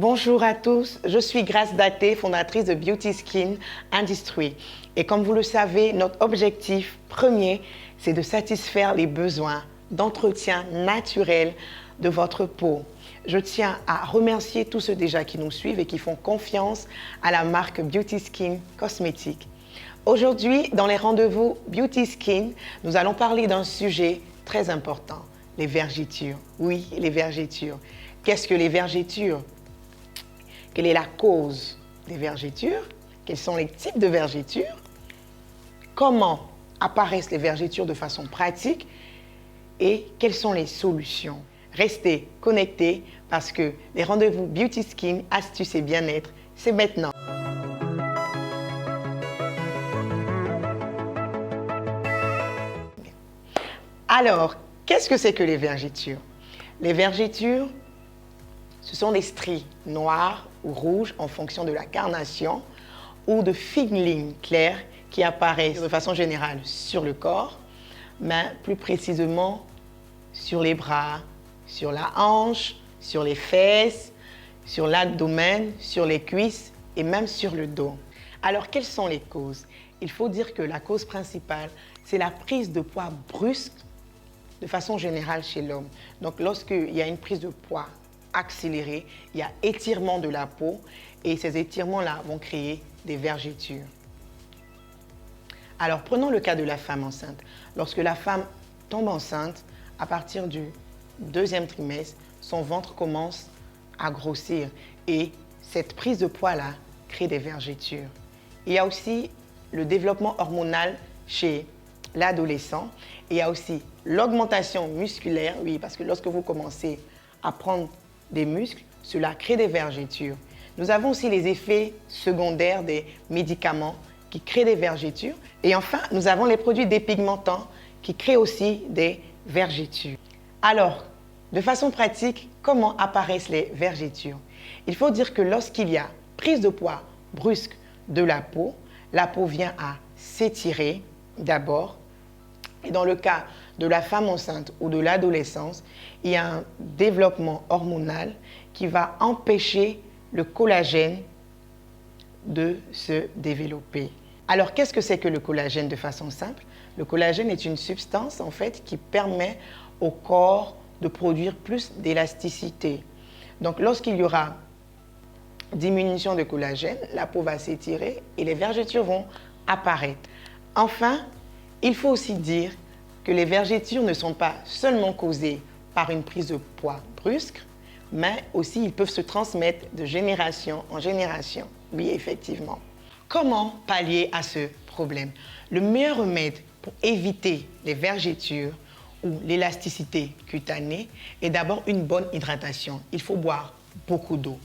Bonjour à tous, je suis Grace Daté, fondatrice de Beauty Skin Industry. Et comme vous le savez, notre objectif premier, c'est de satisfaire les besoins d'entretien naturel de votre peau. Je tiens à remercier tous ceux déjà qui nous suivent et qui font confiance à la marque Beauty Skin Cosmétiques. Aujourd'hui, dans les rendez-vous Beauty Skin, nous allons parler d'un sujet très important, les vergetures. Oui, les vergetures. Qu'est-ce que les vergetures? Quelle est la cause des vergetures? Quels sont les types de vergetures? Comment apparaissent les vergetures de façon pratique? Et quelles sont les solutions? Restez connectés parce que les rendez-vous Beauty Skin, astuces et bien-être, c'est maintenant. Alors, qu'est-ce que c'est que les vergetures? Les vergetures, ce sont des stries noires ou rouges en fonction de la carnation ou de fines lignes claires qui apparaissent de façon générale sur le corps, mais plus précisément sur les bras, sur la hanche, sur les fesses, sur l'abdomen, sur les cuisses et même sur le dos. Alors, quelles sont les causes? Il faut dire que la cause principale, c'est la prise de poids brusque de façon générale chez l'homme. Donc, lorsqu'il y a une prise de poids accélérée, il y a étirement de la peau et ces étirements-là vont créer des vergetures. Alors, prenons le cas de la femme enceinte. Lorsque la femme tombe enceinte, à partir du deuxième trimestre, son ventre commence à grossir et cette prise de poids-là crée des vergetures. Il y a aussi le développement hormonal chez l'adolescent. Il y a aussi l'augmentation musculaire, oui, parce que lorsque vous commencez à prendre des muscles, cela crée des vergetures. Nous avons aussi les effets secondaires des médicaments qui créent des vergetures. Et enfin, nous avons les produits dépigmentants qui créent aussi des vergetures. Alors, de façon pratique, comment apparaissent les vergetures? Il faut dire que lorsqu'il y a prise de poids brusque de la peau vient à s'étirer d'abord. Et dans le cas de la femme enceinte ou de l'adolescence, il y a un développement hormonal qui va empêcher le collagène de se développer. Alors, qu'est-ce que c'est que le collagène de façon simple? Le collagène est une substance en fait qui permet au corps de produire plus d'élasticité. Donc, lorsqu'il y aura diminution de collagène, la peau va s'étirer et les vergetures vont apparaître. Enfin, il faut aussi dire que les vergetures ne sont pas seulement causées par une prise de poids brusque, mais aussi ils peuvent se transmettre de génération en génération. Oui, effectivement. Comment pallier à ce problème? Le meilleur remède pour éviter les vergetures ou l'élasticité cutanée est d'abord une bonne hydratation. Il faut boire beaucoup d'eau,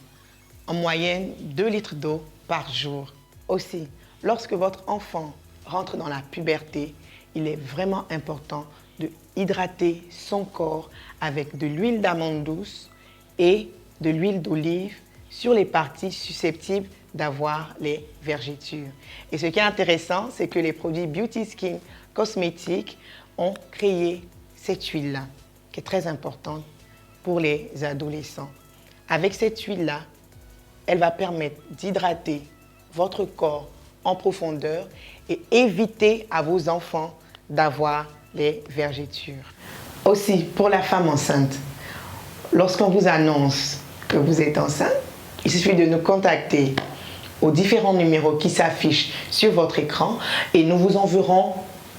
en moyenne 2 litres d'eau par jour. Aussi, lorsque votre enfant rentre dans la puberté, il est vraiment important de hydrater son corps avec de l'huile d'amande douce et de l'huile d'olive sur les parties susceptibles d'avoir les vergetures. Et ce qui est intéressant, c'est que les produits Beauty Skin Cosmétiques ont créé cette huile-là, qui est très importante pour les adolescents. Avec cette huile-là, elle va permettre d'hydrater votre corps en profondeur et éviter à vos enfants d'avoir les vergetures. Aussi, pour la femme enceinte, lorsqu'on vous annonce que vous êtes enceinte, il suffit de nous contacter aux différents numéros qui s'affichent sur votre écran et nous vous enverrons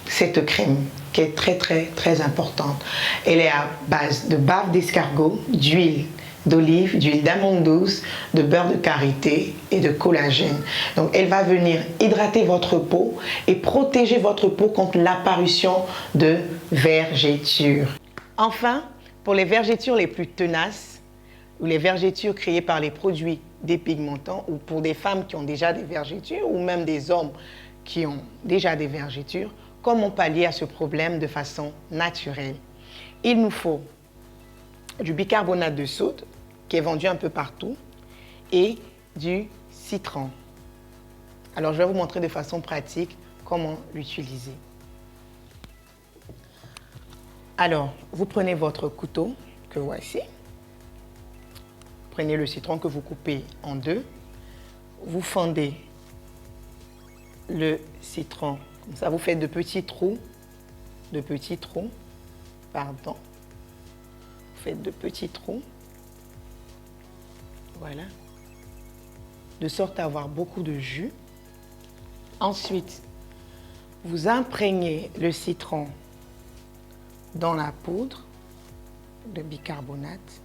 cette crème qui est très importante. Elle est à base de bave d'escargot, d'huile d'olive, d'huile d'amande douce, de beurre de karité et de collagène. Donc, elle va venir hydrater votre peau et protéger votre peau contre l'apparition de vergetures. Enfin, pour les vergetures les plus tenaces ou les vergetures créées par les produits dépigmentants ou pour des femmes qui ont déjà des vergetures ou même des hommes qui ont déjà des vergetures, comment pallier à ce problème de façon naturelle? Il nous faut du bicarbonate de soude qui est vendu un peu partout et du citron. Alors, je vais vous montrer de façon pratique comment l'utiliser. Alors, vous prenez votre couteau que voici. prenez le citron que vous coupez en deux, vous fendez le citron, comme ça vous faites de petits trous, pardon, vous faites de petits trous, voilà, de sorte à avoir beaucoup de jus. Ensuite, vous imprégnez le citron dans la poudre de bicarbonate,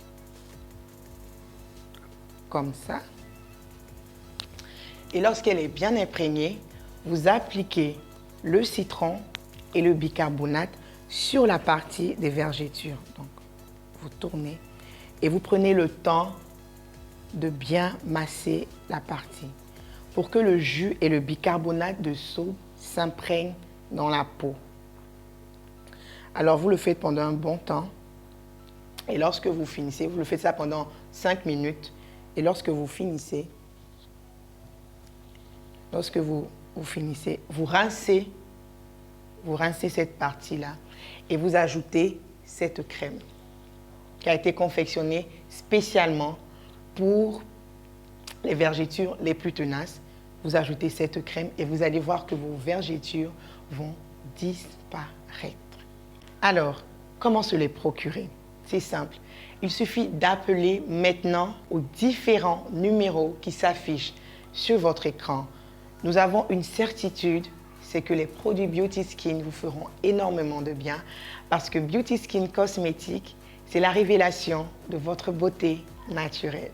comme ça. Et lorsqu'elle est bien imprégnée, vous appliquez le citron et le bicarbonate sur la partie des vergetures. Donc, vous tournez et vous prenez le temps de bien masser la partie pour que le jus et le bicarbonate de soude s'imprègnent dans la peau. Alors, vous le faites pendant un bon temps. Et lorsque vous finissez, vous le faites ça pendant 5 minutes. Et lorsque vous finissez, vous rincez cette partie-là et vous ajoutez cette crème qui a été confectionnée spécialement pour les vergetures les plus tenaces. Vous ajoutez cette crème et vous allez voir que vos vergetures vont disparaître. Alors, comment se les procurer? C'est simple. Il suffit d'appeler maintenant aux différents numéros qui s'affichent sur votre écran. Nous avons une certitude, c'est que les produits Beauty Skin vous feront énormément de bien parce que Beauty Skin Cosmétiques, c'est la révélation de votre beauté naturelle.